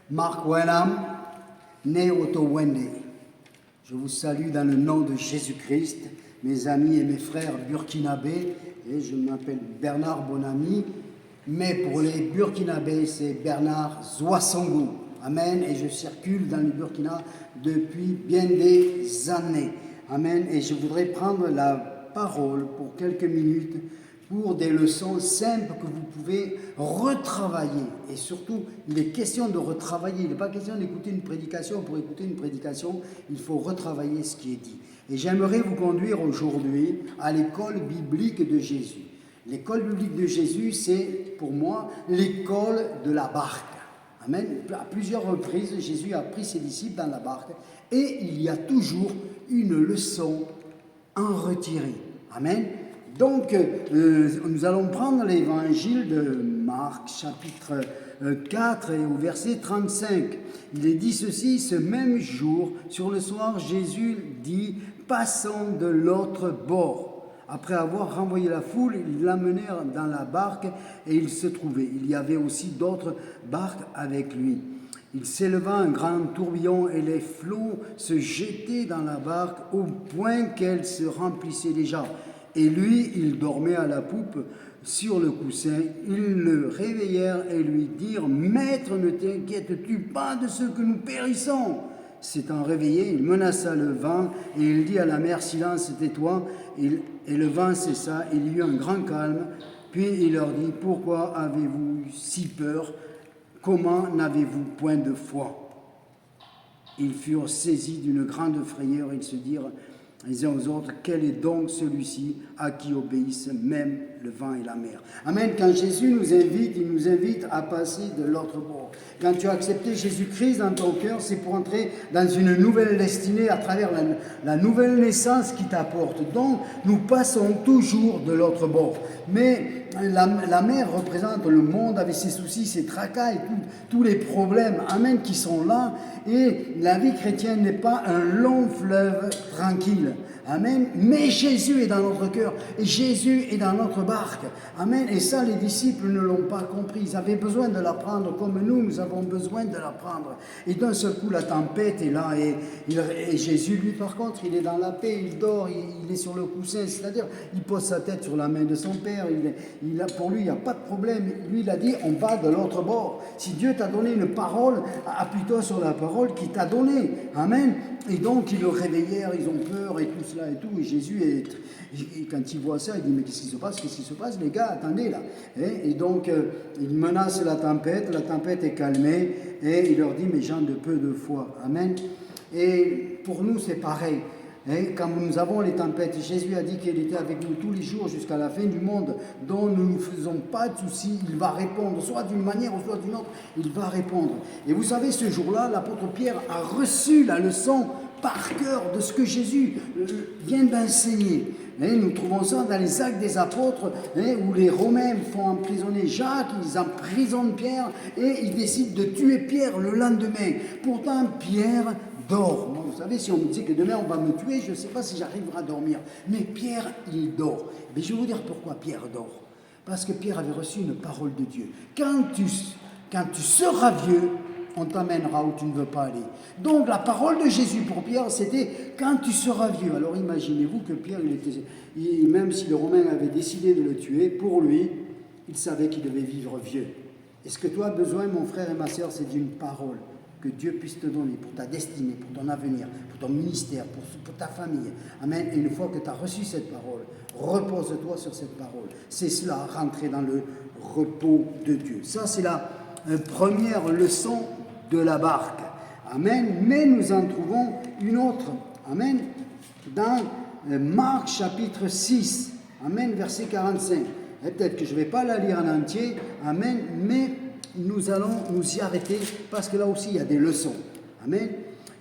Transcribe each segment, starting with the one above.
Mark Wenham, né Otto-Wende. Je vous salue dans le nom de Jésus-Christ, mes amis et mes frères burkinabés. Et je m'appelle Bernard Bonami, mais pour les burkinabés, c'est Bernard Zouassangou. Amen. Et je circule dans le Burkina depuis bien des années. Amen. Et je voudrais prendre la parole pour quelques minutes pour des leçons simples que vous pouvez retravailler. Et surtout, il est question de retravailler. Il n'est pas question d'écouter une prédication. Pour écouter une prédication, il faut retravailler ce qui est dit. Et j'aimerais vous conduire aujourd'hui à l'école biblique de Jésus. L'école biblique de Jésus, c'est pour moi l'école de la barque. Amen. À plusieurs reprises, Jésus a pris ses disciples dans la barque et il y a toujours une leçon à en retirer. Amen. Donc, nous allons prendre l'évangile de Marc, chapitre 4 et au verset 35. Il est dit ceci: ce même jour, sur le soir, Jésus dit « Passons de l'autre bord ». Après avoir renvoyé la foule, ils l'amenèrent dans la barque et il se trouvait. Il y avait aussi d'autres barques avec lui. Il s'éleva un grand tourbillon et les flots se jetaient dans la barque au point qu'elle se remplissait déjà. Et lui, il dormait à la poupe sur le coussin. Ils le réveillèrent et lui dirent « Maître, ne t'inquiètes-tu pas de ce que nous périssons ?» S'étant réveillé, il menaça le vent et il dit à la mer « Silence, tais-toi » et le vent cessa, il y eut un grand calme. Puis il leur dit « Pourquoi avez-vous si peur? Comment n'avez-vous point de foi ?» Ils furent saisis d'une grande frayeur, ils se dirent les uns aux autres, quel est donc celui-ci à qui obéissent même le vent et la mer? Amen. Quand Jésus nous invite, il nous invite à passer de l'autre bord. Quand tu as accepté Jésus-Christ dans ton cœur, c'est pour entrer dans une nouvelle destinée à travers la nouvelle naissance qui t'apporte. Donc, nous passons toujours de l'autre bord. Mais la mer représente le monde avec ses soucis, ses tracas et tous les problèmes, amen, qui sont là. Et la vie chrétienne n'est pas un long fleuve tranquille. Amen. Mais Jésus est dans notre cœur et Jésus est dans notre barque. Amen. Et ça, les disciples ne l'ont pas compris. Ils avaient besoin de l'apprendre comme nous avons besoin de l'apprendre. Et d'un seul coup, la tempête est là et Jésus, lui, par contre, il est dans la paix, il dort, il est sur le coussin. C'est-à-dire, il pose sa tête sur la main de son Père. Pour lui, il n'y a pas de problème. Lui, il a dit, on va de l'autre bord. Si Dieu t'a donné une parole, appuie-toi sur la parole qu'il t'a donnée. Amen. Et donc, ils le réveillèrent, ils ont peur et tout cela et tout. Et Jésus, quand il voit ça, il dit, mais qu'est-ce qui se passe? Qu'est-ce qui se passe, les gars? Attendez là. Et donc, il menace la tempête est calmée. Et il leur dit, mais gens de peu de foi. Amen. Et pour nous, c'est pareil. Quand nous avons les tempêtes, Jésus a dit qu'il était avec nous tous les jours jusqu'à la fin du monde, dont nous ne nous faisons pas de soucis. Il va répondre, soit d'une manière ou soit d'une autre, il va répondre. Et vous savez, ce jour-là, l'apôtre Pierre a reçu la leçon par cœur de ce que Jésus vient d'enseigner. Nous trouvons ça dans les Actes des Apôtres, où les Romains font emprisonner Jacques, ils emprisonnent Pierre et ils décident de tuer Pierre le lendemain. Pourtant, Pierre dort. Moi, vous savez, si on me dit que demain on va me tuer, je ne sais pas si j'arriverai à dormir. Mais Pierre, il dort. Mais je vais vous dire pourquoi Pierre dort. Parce que Pierre avait reçu une parole de Dieu. Quand tu seras vieux, on t'amènera où tu ne veux pas aller. Donc la parole de Jésus pour Pierre, c'était quand tu seras vieux. Alors imaginez-vous que Pierre, même si les Romains avaient décidé de le tuer, pour lui, il savait qu'il devait vivre vieux. Et ce que tu as besoin, mon frère et ma sœur, c'est d'une parole que Dieu puisse te donner pour ta destinée, pour ton avenir, pour ton ministère, pour ta famille. Amen. Et une fois que tu as reçu cette parole, repose-toi sur cette parole. C'est cela, rentrer dans le repos de Dieu. Ça, c'est la première leçon de la barque. Amen. Mais nous en trouvons une autre. Amen. Dans Marc chapitre 6. Amen. Verset 45. Et peut-être que je ne vais pas la lire en entier. Amen. Mais nous allons nous y arrêter parce que là aussi il y a des leçons. Amen.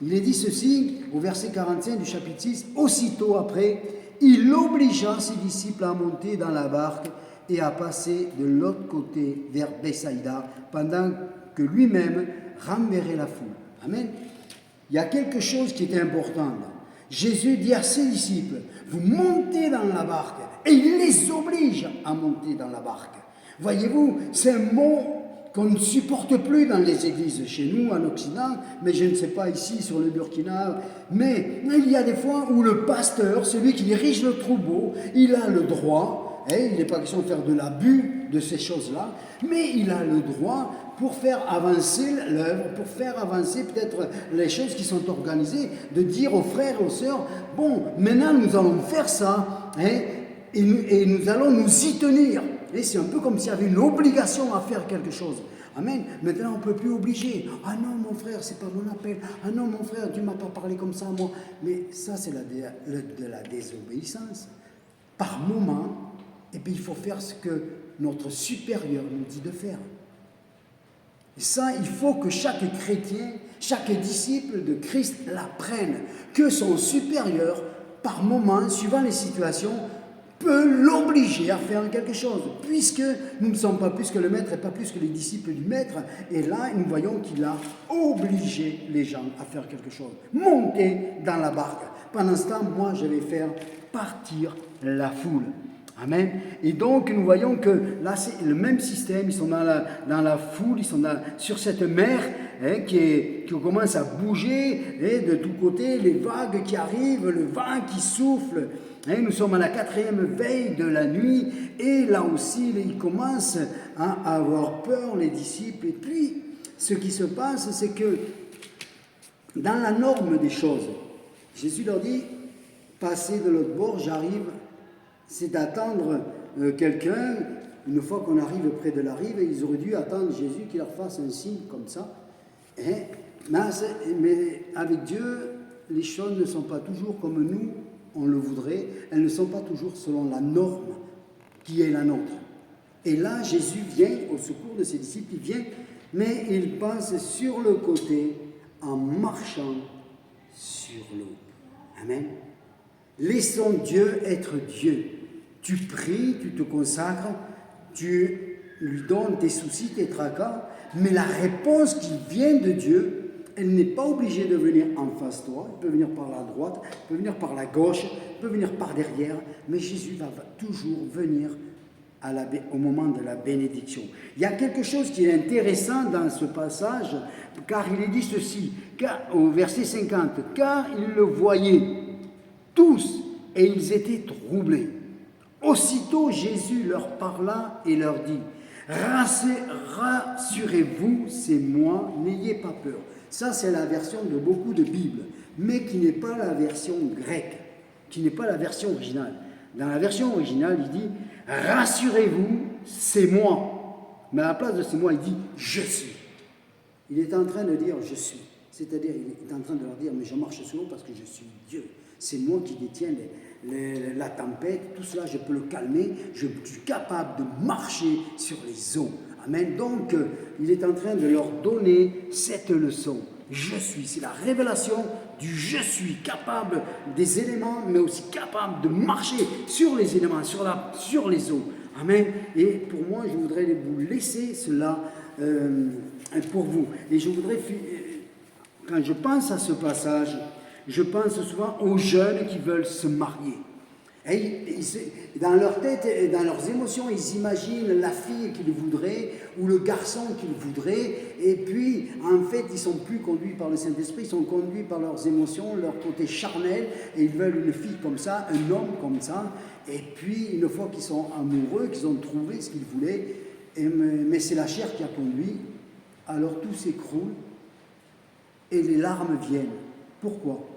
Il est dit ceci au verset 45 du chapitre 6. Aussitôt après, il obligea ses disciples à monter dans la barque et à passer de l'autre côté vers Bethsaïda pendant que lui-même ramènerait la foule. Amen. Il y a quelque chose qui est important là. Jésus dit à ses disciples, vous montez dans la barque et il les oblige à monter dans la barque. Voyez-vous, c'est un mot qu'on ne supporte plus dans les églises chez nous, en Occident, mais je ne sais pas ici sur le Burkina, mais il y a des fois où le pasteur, celui qui dirige le troupeau, il a le droit, il n'est pas question de faire de l'abus de ces choses-là, mais il a le droit pour faire avancer l'œuvre, pour faire avancer peut-être les choses qui sont organisées, de dire aux frères et aux sœurs, bon, maintenant nous allons faire ça, et nous allons nous y tenir. Et c'est un peu comme s'il y avait une obligation à faire quelque chose. Amen. Maintenant, on ne peut plus obliger. Ah non, mon frère, c'est pas mon appel. Ah non, mon frère, Dieu ne m'a pas parlé comme ça à moi. Mais ça, c'est de la désobéissance. Par moment, et puis il faut faire ce que notre supérieur nous dit de faire. Et ça, il faut que chaque chrétien, chaque disciple de Christ l'apprenne. Que son supérieur, par moment, suivant les situations, peut l'obliger à faire quelque chose, puisque nous ne sommes pas plus que le maître et pas plus que les disciples du maître. Et là, nous voyons qu'il a obligé les gens à faire quelque chose. Monter dans la barque. Pendant ce temps, moi, je vais faire partir la foule. Amen. Et donc, nous voyons que là, c'est le même système. Ils sont dans la foule, ils sont sur cette mer qui commence à bouger, de tous côtés, les vagues qui arrivent, le vent qui souffle. Nous sommes à la 4e veille de la nuit, et là aussi, ils commencent à avoir peur, les disciples. Et puis, ce qui se passe, c'est que dans la norme des choses, Jésus leur dit, passez de l'autre bord, j'arrive. C'est d'attendre quelqu'un, une fois qu'on arrive près de la rive, et ils auraient dû attendre Jésus qui leur fasse un signe comme ça. Mais avec Dieu, les choses ne sont pas toujours comme nous, on le voudrait, elles ne sont pas toujours selon la norme qui est la nôtre. Et là, Jésus vient au secours de ses disciples, il vient, mais il passe sur le côté en marchant sur l'eau. Amen. Laissons Dieu être Dieu. Tu pries, tu te consacres, tu lui donnes tes soucis, tes tracas, mais la réponse qui vient de Dieu, elle n'est pas obligée de venir en face de toi, elle peut venir par la droite, elle peut venir par la gauche, elle peut venir par derrière, mais Jésus va toujours venir au moment de la bénédiction. Il y a quelque chose qui est intéressant dans ce passage, car il est dit ceci, au verset 50, « Car ils le voyaient tous, et ils étaient troublés. Aussitôt Jésus leur parla et leur dit, « Rassurez-vous, c'est moi, n'ayez pas peur. » Ça, c'est la version de beaucoup de Bibles, mais qui n'est pas la version grecque, qui n'est pas la version originale. Dans la version originale, il dit, « Rassurez-vous, c'est moi. » Mais à la place de c'est moi, il dit, « Je suis. » Il est en train de dire, « Je suis. » C'est-à-dire, il est en train de leur dire, « Mais je marche sur l'eau parce que je suis Dieu. C'est moi qui détiens la tempête, tout cela, je peux le calmer, je suis capable de marcher sur les eaux. » Amen. Donc, il est en train de leur donner cette leçon. Je suis, c'est la révélation du je suis, capable des éléments, mais aussi capable de marcher sur les éléments, sur les eaux. Amen. Et pour moi, je voudrais vous laisser cela pour vous. Et je voudrais, quand je pense à ce passage, je pense souvent aux jeunes qui veulent se marier. Et dans leur tête et dans leurs émotions, ils imaginent la fille qu'ils voudraient ou le garçon qu'ils voudraient. Et puis, en fait, ils ne sont plus conduits par le Saint-Esprit, ils sont conduits par leurs émotions, leur côté charnel. Et ils veulent une fille comme ça, un homme comme ça. Et puis, une fois qu'ils sont amoureux, qu'ils ont trouvé ce qu'ils voulaient, mais c'est la chair qui a conduit, alors tout s'écroule et les larmes viennent. Pourquoi ?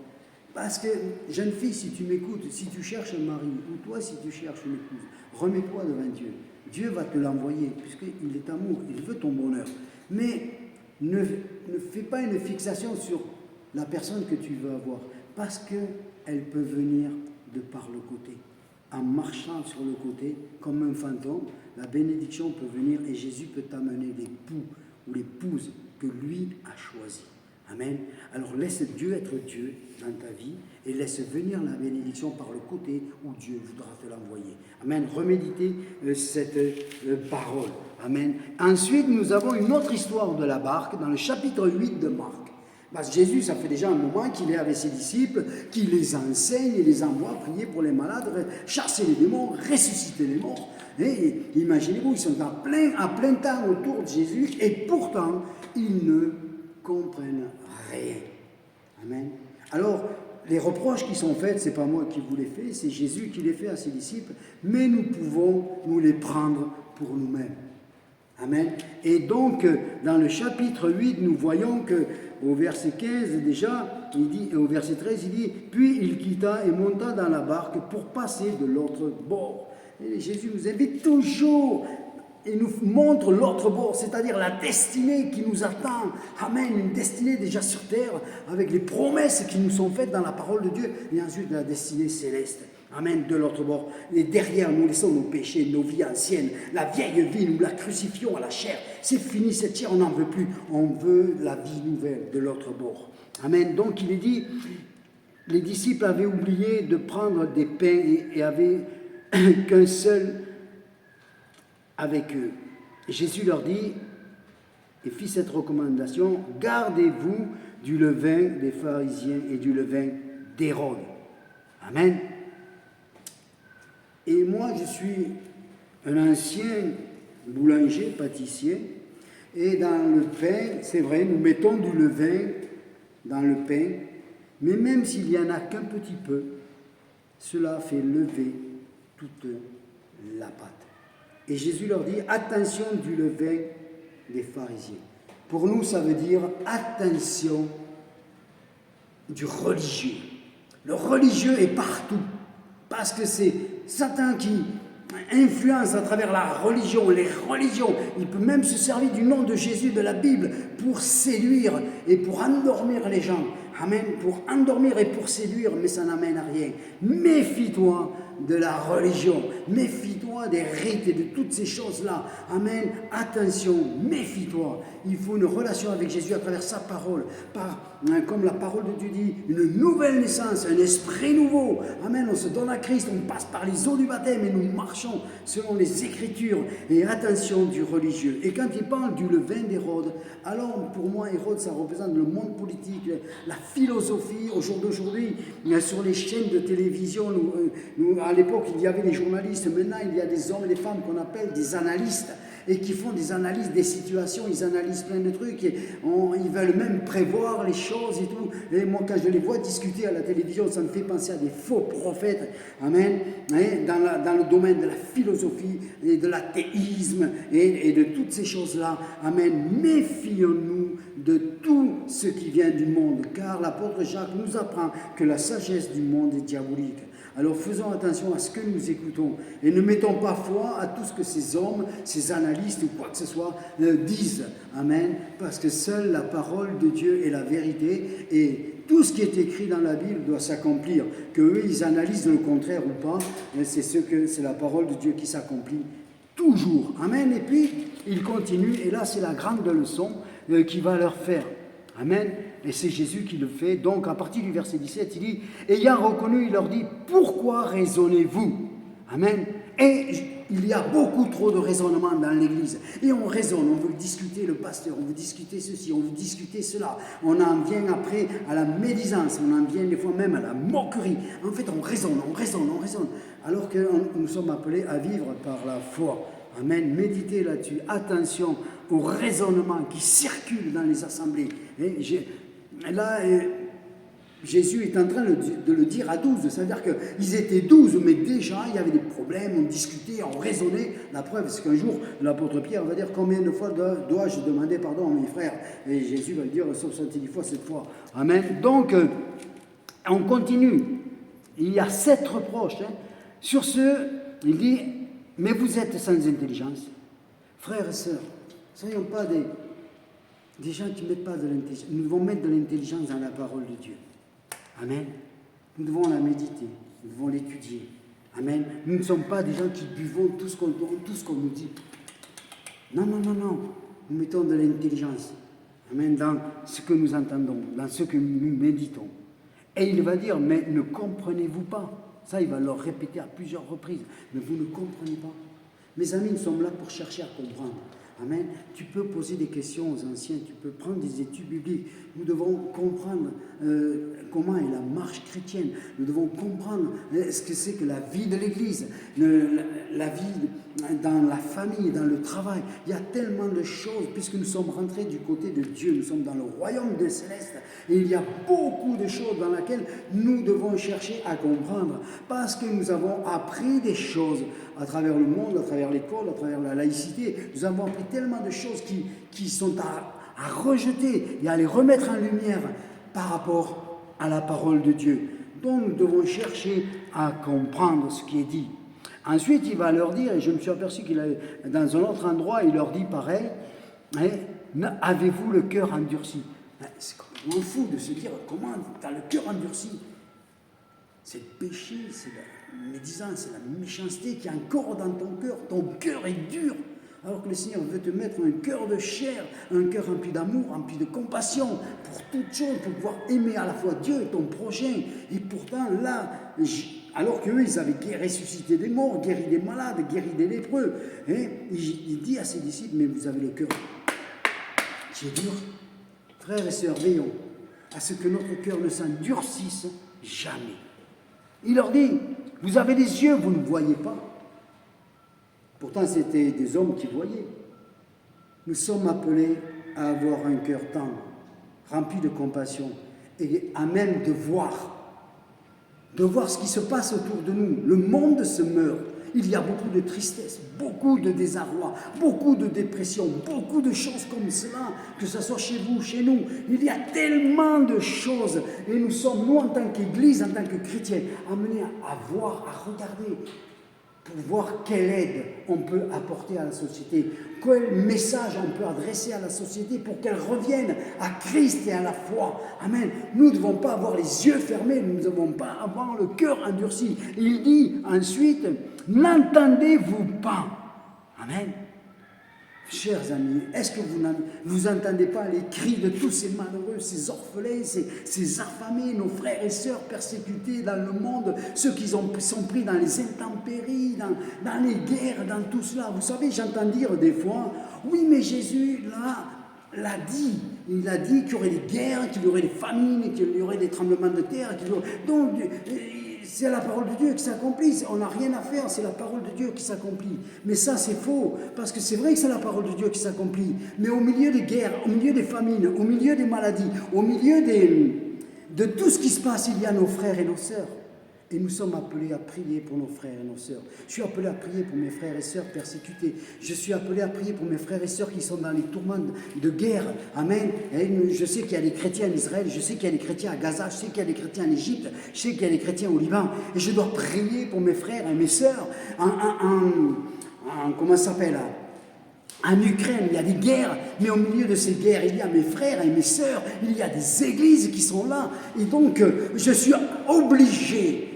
Parce que, jeune fille, si tu m'écoutes, si tu cherches un mari, ou toi, si tu cherches une épouse, remets-toi devant Dieu. Dieu va te l'envoyer, puisqu'il est amour, il veut ton bonheur. Mais ne fais pas une fixation sur la personne que tu veux avoir, parce qu'elle peut venir de par le côté. En marchant sur le côté, comme un fantôme, la bénédiction peut venir et Jésus peut t'amener l'époux ou l'épouse que lui a choisi. Amen. Alors laisse Dieu être Dieu dans ta vie et laisse venir la bénédiction par le côté où Dieu voudra te l'envoyer. Amen. Reméditez cette parole. Amen. Ensuite, nous avons une autre histoire de la barque dans le chapitre 8 de Marc. Parce que Jésus, ça fait déjà un moment qu'il est avec ses disciples, qu'il les enseigne, il les envoie prier pour les malades, chasser les démons, ressusciter les morts. Et imaginez-vous, ils sont à plein temps autour de Jésus et pourtant, ils ne comprennent rien. Amen. Alors, les reproches qui sont faits, ce n'est pas moi qui vous les fais, c'est Jésus qui les fait à ses disciples, mais nous pouvons nous les prendre pour nous-mêmes. Amen. Et donc, dans le chapitre 8, nous voyons qu'au verset 15 déjà, il dit, au verset 13, il dit « Puis il quitta et monta dans la barque pour passer de l'autre bord. » Et Jésus nous invite toujours et nous montre l'autre bord, c'est-à-dire la destinée qui nous attend. Amen, une destinée déjà sur terre, avec les promesses qui nous sont faites dans la parole de Dieu, et ensuite la destinée céleste. Amen, de l'autre bord. Et derrière, nous laissons nos péchés, nos vies anciennes, la vieille vie, nous la crucifions à la chair. C'est fini, cette chair, on n'en veut plus. On veut la vie nouvelle de l'autre bord. Amen. Donc, il est dit, les disciples avaient oublié de prendre des pains et avaient qu'un seul avec eux. Et Jésus leur dit, et fit cette recommandation, gardez-vous du levain des pharisiens et du levain d'Hérode. Amen. Et moi, je suis un ancien boulanger, pâtissier, et dans le pain, c'est vrai, nous mettons du levain dans le pain, mais même s'il n'y en a qu'un petit peu, cela fait lever toute la pâte. Et Jésus leur dit, attention du levain des pharisiens. Pour nous, ça veut dire attention du religieux. Le religieux est partout, parce que c'est Satan qui influence à travers la religion, les religions. Il peut même se servir du nom de Jésus, de la Bible, pour séduire et pour endormir les gens. Amen. Pour endormir et pour séduire, mais ça n'amène à rien. Méfie-toi de la religion. Méfie-toi des rites et de toutes ces choses-là. Amen. Attention, méfie-toi. Il faut une relation avec Jésus à travers sa parole. Comme la parole de Dieu dit, une nouvelle naissance, un esprit nouveau. Amen. On se donne à Christ, on passe par les eaux du baptême et nous marchons selon les Écritures. Et attention du religieux. Et quand il parle du levain d'Hérode, alors pour moi, Hérode, ça représente le monde politique, la philosophie. Au jour d'aujourd'hui, sur les chaînes de télévision, à l'époque, il y avait des journalistes. Maintenant, il y a des hommes et des femmes qu'on appelle des analystes et qui font des analyses des situations. Ils analysent plein de trucs et ils veulent même prévoir les choses et tout. Et moi, quand je les vois discuter à la télévision, ça me fait penser à des faux prophètes. Amen. Et dans le domaine de la philosophie et de l'athéisme et de toutes ces choses-là. Amen. Méfions-nous de tout ce qui vient du monde, car l'apôtre Jacques nous apprend que la sagesse du monde est diabolique. Alors faisons attention à ce que nous écoutons et ne mettons pas foi à tout ce que ces hommes, ces analystes ou quoi que ce soit disent. Amen. Parce que seule la parole de Dieu est la vérité et tout ce qui est écrit dans la Bible doit s'accomplir. Que eux, ils analysent le contraire ou pas, c'est la parole de Dieu qui s'accomplit toujours. Amen. Et puis, il continue et là, c'est la grande leçon qu'il va leur faire. Amen. Et c'est Jésus qui le fait. Donc, à partir du verset 17, il dit, ayant reconnu, il leur dit, pourquoi raisonnez-vous? Amen. Et il y a beaucoup trop de raisonnement dans l'Église. Et on raisonne, on veut discuter le pasteur, on veut discuter ceci, on veut discuter cela. On en vient après à la médisance, on en vient des fois même à la moquerie. En fait, on raisonne. Alors que nous sommes appelés à vivre par la foi. Amen. Méditez là-dessus. Attention au raisonnement qui circule dans les assemblées. Et là, Jésus est en train de le dire à 12. C'est-à-dire qu'ils étaient 12, mais déjà, il y avait des problèmes, on discutait, on raisonnait. La preuve, c'est qu'un jour, l'apôtre Pierre va dire, combien de fois dois-je demander pardon à mes frères? Et Jésus va le dire 70 fois, cette fois. Amen. Donc, on continue. Il y a 7 reproches. Sur ce, il dit, mais vous êtes sans intelligence. Frères et sœurs, ne soyons pas des gens qui ne mettent pas de l'intelligence. Nous devons mettre de l'intelligence dans la parole de Dieu. Amen. Nous devons la méditer, nous devons l'étudier. Amen. Nous ne sommes pas des gens qui buvons tout ce qu'on nous dit. Non. Nous mettons de l'intelligence. Amen. Dans ce que nous entendons, dans ce que nous méditons. Et il va dire, mais ne comprenez-vous pas? Ça, il va leur répéter à plusieurs reprises. Mais vous ne comprenez pas. Mes amis, nous sommes là pour chercher à comprendre. Amen. Tu peux poser des questions aux anciens, tu peux prendre des études bibliques. Nous devons comprendre comment est la marche chrétienne. Nous devons comprendre ce que c'est que la vie de l'Église, la vie dans la famille, dans le travail. Il y a tellement de choses, puisque nous sommes rentrés du côté de Dieu, nous sommes dans le royaume des célestes, et il y a beaucoup de choses dans lesquelles nous devons chercher à comprendre, parce que nous avons appris des choses à travers le monde, à travers l'école, à travers la laïcité. Nous avons appris tellement de choses qui sont à rejeter et à les remettre en lumière par rapport à la parole de Dieu. Donc nous devons chercher à comprendre ce qui est dit. Ensuite, il va leur dire, et je me suis aperçu qu'il est dans un autre endroit, il leur dit pareil, hein, avez-vous le cœur endurci? C'est complètement fou de se dire, comment tu as le cœur endurci? C'est le péché, c'est la médisance, c'est la méchanceté qui est encore dans ton cœur est dur. Alors que le Seigneur veut te mettre un cœur de chair, un cœur rempli d'amour, rempli de compassion, pour toutes choses, pour pouvoir aimer à la fois Dieu et ton prochain. Et pourtant, là, alors qu'eux, ils avaient ressuscité des morts, guéri des malades, guéri des lépreux, hein, il dit à ses disciples, mais vous avez le cœur qui est dur. Frères et sœurs, veillons à ce que notre cœur ne s'endurcisse jamais. Il leur dit, vous avez des yeux, vous ne voyez pas. Pourtant, c'était des hommes qui voyaient. Nous sommes appelés à avoir un cœur tendre, rempli de compassion, et à même de voir ce qui se passe autour de nous. Le monde se meurt. Il y a beaucoup de tristesse, beaucoup de désarroi, beaucoup de dépression, beaucoup de choses comme cela, que ce soit chez vous, chez nous. Il y a tellement de choses. Et nous sommes, nous, en tant qu'Église, en tant que chrétiens, amenés à voir, à regarder, pour voir quelle aide on peut apporter à la société, quel message on peut adresser à la société pour qu'elle revienne à Christ et à la foi. Amen. Nous ne devons pas avoir les yeux fermés, nous ne devons pas avoir le cœur endurci. Et il dit ensuite, n'entendez-vous pas? Amen. Chers amis, est-ce que vous n'entendez pas les cris de tous ces malheureux, ces orphelins, ces affamés, nos frères et sœurs persécutés dans le monde, ceux qui sont pris dans les intempéries, dans les guerres, dans tout cela? Vous savez, j'entends dire des fois, oui, mais Jésus, là, l'a dit. Il a dit qu'il y aurait des guerres, qu'il y aurait des famines, qu'il y aurait des tremblements de terre. Donc, c'est la parole de Dieu qui s'accomplit. On n'a rien à faire, c'est la parole de Dieu qui s'accomplit. Mais ça, c'est faux, parce que c'est vrai que c'est la parole de Dieu qui s'accomplit. Mais au milieu des guerres, au milieu des famines, au milieu des maladies, au milieu de tout ce qui se passe, il y a nos frères et nos sœurs. Et nous sommes appelés à prier pour nos frères et nos sœurs. Je suis appelé à prier pour mes frères et sœurs persécutés. Je suis appelé à prier pour mes frères et sœurs qui sont dans les tourments de guerre. Amen. Et je sais qu'il y a des chrétiens en Israël, je sais qu'il y a des chrétiens à Gaza, je sais qu'il y a des chrétiens en Égypte, je sais qu'il y a des chrétiens au Liban. Et je dois prier pour mes frères et mes sœurs comment ça s'appelle ? En Ukraine, il y a des guerres, mais au milieu de ces guerres, il y a mes frères et mes sœurs, il y a des églises qui sont là. Et donc, je suis obligé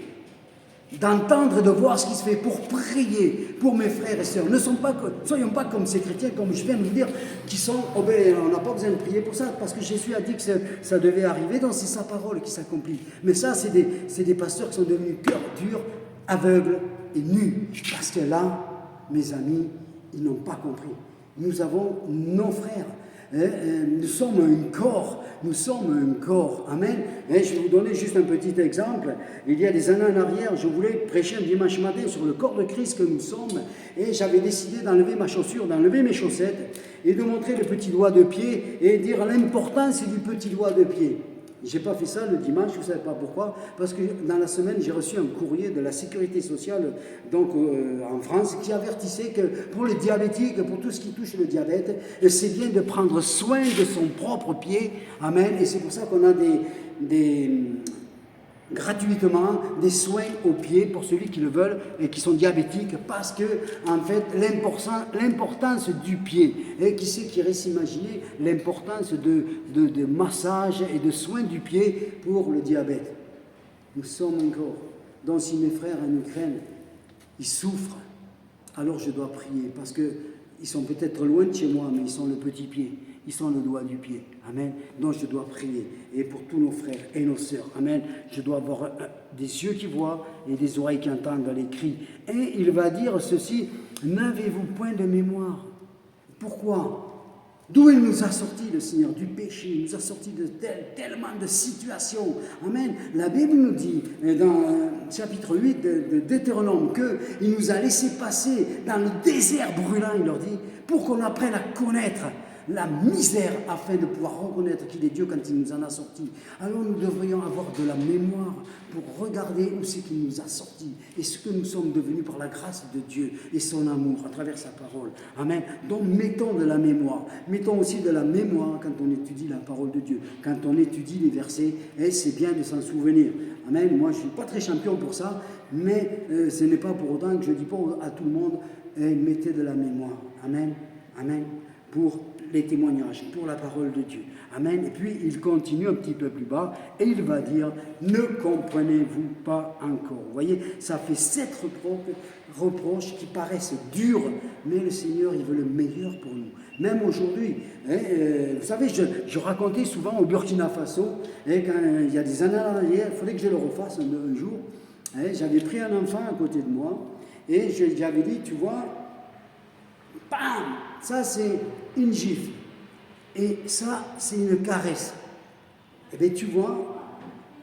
d'entendre et de voir ce qui se fait pour prier pour mes frères et sœurs. Ne soyons pas comme ces chrétiens, comme je viens de vous dire, qui sont, on n'a pas besoin de prier pour ça, parce que Jésus a dit que ça devait arriver, donc c'est sa parole qui s'accomplit. Mais ça, c'est des pasteurs qui sont devenus cœurs durs, aveugles et nus. Parce que là, mes amis, ils n'ont pas compris. Nous avons nos frères. Nous sommes un corps. Nous sommes un corps. Amen. Et je vais vous donner juste un petit exemple. Il y a des années en arrière, je voulais prêcher un dimanche matin sur le corps de Christ que nous sommes. Et j'avais décidé d'enlever ma chaussure, d'enlever mes chaussettes et de montrer le petit doigt de pied et dire l'importance du petit doigt de pied. Je n'ai pas fait ça le dimanche, vous ne savez pas pourquoi, parce que dans la semaine, j'ai reçu un courrier de la sécurité sociale donc, en France qui avertissait que pour les diabétiques, pour tout ce qui touche le diabète, c'est bien de prendre soin de son propre pied. Amen. Et c'est pour ça qu'on a gratuitement des soins aux pieds pour ceux qui le veulent et qui sont diabétiques, parce que en fait l'importance du pied, et qui sait qui irait s'imaginer l'importance de massage et de soins du pied pour le diabète. Nous sommes un corps. Donc si mes frères en Ukraine ils souffrent, alors je dois prier, parce que ils sont peut-être loin de chez moi, mais ils sont le petit pied. Ils sont le doigt du pied. Amen. Donc je dois prier. Et pour tous nos frères et nos sœurs. Amen. Je dois avoir des yeux qui voient et des oreilles qui entendent les cris. Et il va dire ceci, n'avez-vous point de mémoire? Pourquoi? D'où il nous a sortis, le Seigneur, du péché, il nous a sortis de tellement de situations. Amen. La Bible nous dit, dans chapitre 8 de Deutéronome, qu'il nous a laissé passer dans le désert brûlant, il leur dit, pour qu'on apprenne à connaître la misère afin de pouvoir reconnaître qu'il est Dieu quand il nous en a sortis. Alors nous devrions avoir de la mémoire pour regarder où c'est qu'il nous a sortis et ce que nous sommes devenus par la grâce de Dieu et son amour à travers sa parole. Amen. Donc mettons de la mémoire. Mettons aussi de la mémoire quand on étudie la parole de Dieu, quand on étudie les versets, et c'est bien de s'en souvenir. Amen. Moi je ne suis pas très champion pour ça, mais ce n'est pas pour autant que je dis pas à tout le monde, mettez de la mémoire. Amen. Amen. Pour les témoignages, pour la parole de Dieu. Amen. Et puis, il continue un petit peu plus bas et il va dire, ne comprenez-vous pas encore? Vous voyez, ça fait 7 reproches qui paraissent durs, mais le Seigneur, il veut le meilleur pour nous. Même aujourd'hui, vous savez, je racontais souvent au Burkina Faso, quand il y a des années en arrière, il fallait que je le refasse un jour, j'avais pris un enfant à côté de moi et j'avais dit, tu vois, bam, ça c'est une gifle. Et ça, c'est une caresse. Eh bien, tu vois,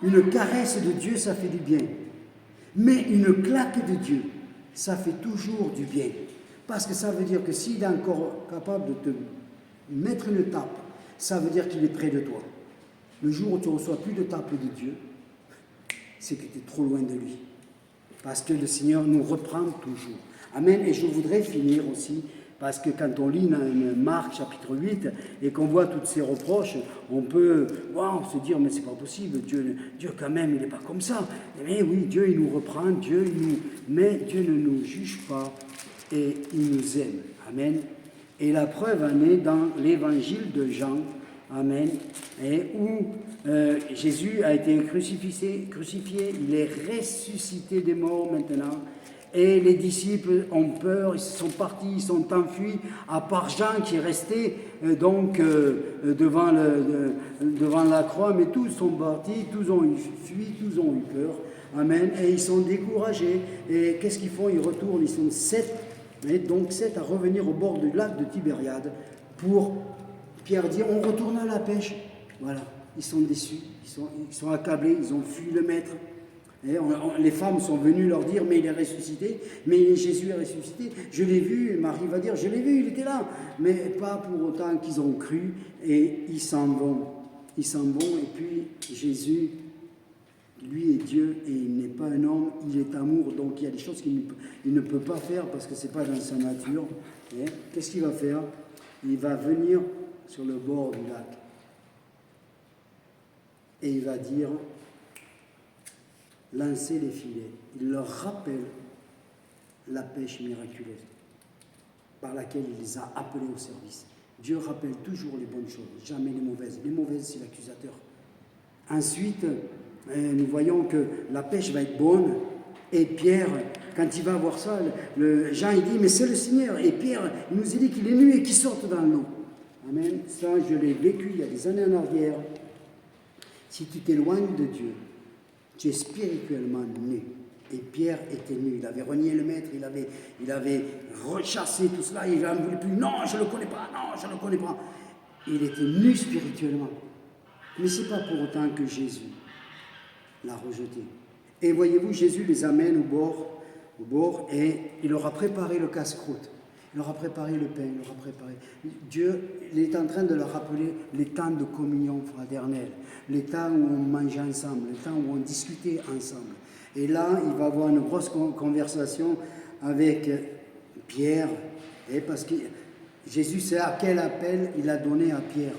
une caresse de Dieu, ça fait du bien. Mais une claque de Dieu, ça fait toujours du bien. Parce que ça veut dire que s'il est encore capable de te mettre une tape, ça veut dire qu'il est près de toi. Le jour où tu ne reçois plus de tape de Dieu, c'est que tu es trop loin de lui. Parce que le Seigneur nous reprend toujours. Amen. Et je voudrais finir aussi, parce que quand on lit Marc chapitre 8 et qu'on voit tous ces reproches, on peut se dire, mais c'est pas possible, Dieu quand même, il n'est pas comme ça. Mais oui, Dieu il nous reprend, mais Dieu ne nous juge pas et il nous aime. Amen. Et la preuve en est dans l'évangile de Jean, amen, et où Jésus a été crucifié, il est ressuscité des morts maintenant. Et les disciples ont peur, ils sont partis, ils sont enfuis, à part Jean qui est resté devant la croix, mais tous sont partis, tous ont fui, tous ont eu peur. Amen. Et ils sont découragés. Et qu'est-ce qu'ils font? Ils retournent, ils sont 7, et donc 7 à revenir au bord du lac de Tibériade pour, Pierre dit, on retourne à la pêche. Voilà, ils sont déçus, ils sont accablés, ils ont fui le maître. Et les femmes sont venues leur dire, mais il est ressuscité, mais Jésus est ressuscité. Je l'ai vu, Marie va dire, je l'ai vu, il était là. Mais pas pour autant qu'ils ont cru, et ils s'en vont. Ils s'en vont, et puis Jésus, lui est Dieu, et il n'est pas un homme, il est amour. Donc il y a des choses qu'il ne peut pas faire, parce que ce n'est pas dans sa nature. Et qu'est-ce qu'il va faire? Il va venir sur le bord du lac. Et il va dire, lancer les filets. Il leur rappelle la pêche miraculeuse par laquelle il les a appelés au service. Dieu rappelle toujours les bonnes choses, jamais les mauvaises. Les mauvaises, c'est l'accusateur. Ensuite, nous voyons que la pêche va être bonne. Et Pierre, quand il va voir ça, Jean il dit, mais c'est le Seigneur. Et Pierre, il nous a dit qu'il est nu et qu'il sorte dans l'eau. Amen. Ça, je l'ai vécu il y a des années en arrière. Si tu t'éloignes de Dieu, tu es spirituellement nu. Et Pierre était nu. Il avait renié le maître, il avait rechassé tout cela, il n'en voulait plus. Non, je ne le connais pas, non, je ne le connais pas. Il était nu spirituellement. Mais ce n'est pas pour autant que Jésus l'a rejeté. Et voyez-vous, Jésus les amène au bord, et il leur a préparé le casse-croûte. Il leur a préparé le pain, il leur a préparé. Dieu, il est en train de leur rappeler les temps de communion fraternelle, les temps où on mangeait ensemble, les temps où on discutait ensemble. Et là, il va avoir une grosse conversation avec Pierre, parce que Jésus sait à quel appel il a donné à Pierre.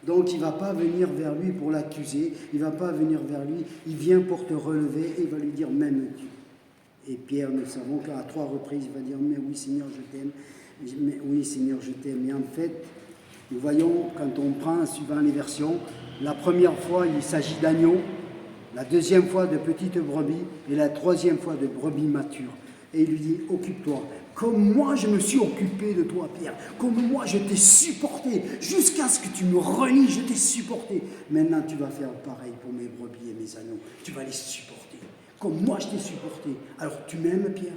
Donc il ne va pas venir vers lui pour l'accuser, il ne va pas venir vers lui, il vient pour te relever et il va lui dire, m'aimes-tu? Et Pierre, nous savons qu'à 3 reprises, il va dire, mais oui Seigneur, je t'aime. Mais oui Seigneur, je t'aime. Et en fait, nous voyons, quand on prend, suivant les versions, la première fois, il s'agit d'agneaux, la deuxième fois de petites brebis, et la troisième fois de brebis matures. Et il lui dit, occupe-toi. Comme moi, je me suis occupé de toi, Pierre. Comme moi, je t'ai supporté. Jusqu'à ce que tu me renies, je t'ai supporté. Maintenant, tu vas faire pareil pour mes brebis et mes agneaux. Tu vas les supporter. Comme moi, je t'ai supporté. Alors, tu m'aimes, Pierre?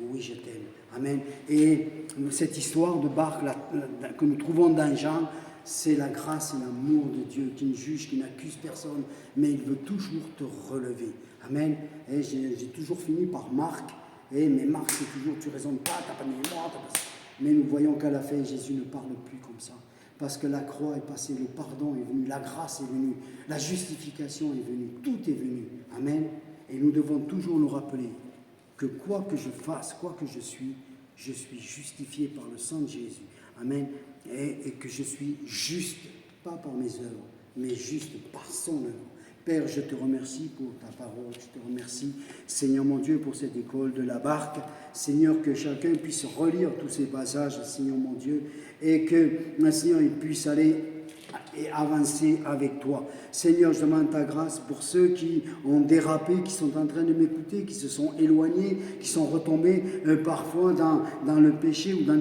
Oui, je t'aime. Amen. Et cette histoire de barque que nous trouvons dans Jean, c'est la grâce et l'amour de Dieu qui ne juge, qui n'accuse personne, mais il veut toujours te relever. Amen. Et j'ai toujours fini par Marc. Mais Marc, c'est toujours, tu ne raisonnes pas, tu n'as pas de mémoire, mais nous voyons qu'à la fin, Jésus ne parle plus comme ça. Parce que la croix est passée, le pardon est venu, la grâce est venue, la justification est venue, tout est venu. Amen. Et nous devons toujours nous rappeler que quoi que je fasse, quoi que je suis justifié par le sang de Jésus. Amen. Et que je suis juste, pas par mes œuvres, mais juste par son œuvre. Père, je te remercie pour ta parole, je te remercie, Seigneur mon Dieu, pour cette école de la barque. Seigneur, que chacun puisse relire tous ces passages, Seigneur mon Dieu, et que, Seigneur, il puisse aller et avancer avec toi. Seigneur, je demande ta grâce pour ceux qui ont dérapé, qui sont en train de m'écouter, qui se sont éloignés, qui sont retombés parfois dans le péché ou dans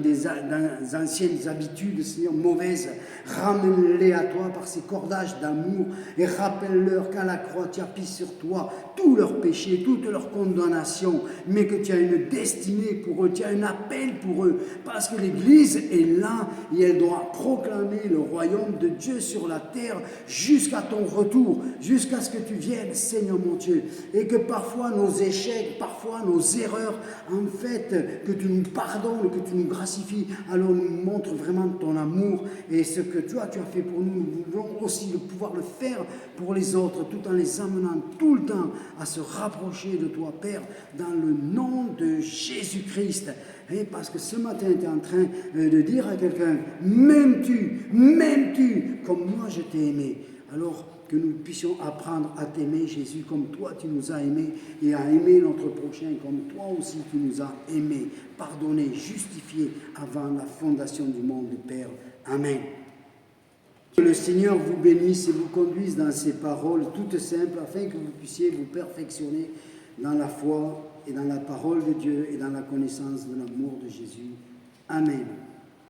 anciennes habitudes, Seigneur, mauvaises. Ramène-les à toi par ces cordages d'amour et rappelle-leur qu'à la croix, tu as pris sur toi tous leurs péchés, toute leur condamnation, mais que tu as une destinée pour eux, tu as un appel pour eux, parce que l'Église est là et elle doit proclamer le royaume de Dieu sur la terre jusqu'à ton retour, jusqu'à ce que tu viennes, Seigneur mon Dieu, et que parfois nos échecs, parfois nos erreurs, en fait, que tu nous pardonnes, que tu nous gracifies, alors nous montre vraiment ton amour et ce que toi tu as fait pour nous, nous voulons aussi pouvoir le faire pour les autres, tout en les amenant tout le temps à se rapprocher de toi, Père, dans le nom de Jésus-Christ. Et parce que ce matin, tu es en train de dire à quelqu'un, m'aimes-tu, comme moi je t'ai aimé. Alors que nous puissions apprendre à t'aimer, Jésus, comme toi tu nous as aimés, et à aimer notre prochain comme toi aussi tu nous as aimés, pardonnés, justifiés avant la fondation du monde, Père. Amen. Que le Seigneur vous bénisse et vous conduise dans ces paroles toutes simples, afin que vous puissiez vous perfectionner dans la foi et dans la parole de Dieu et dans la connaissance de l'amour de Jésus. Amen.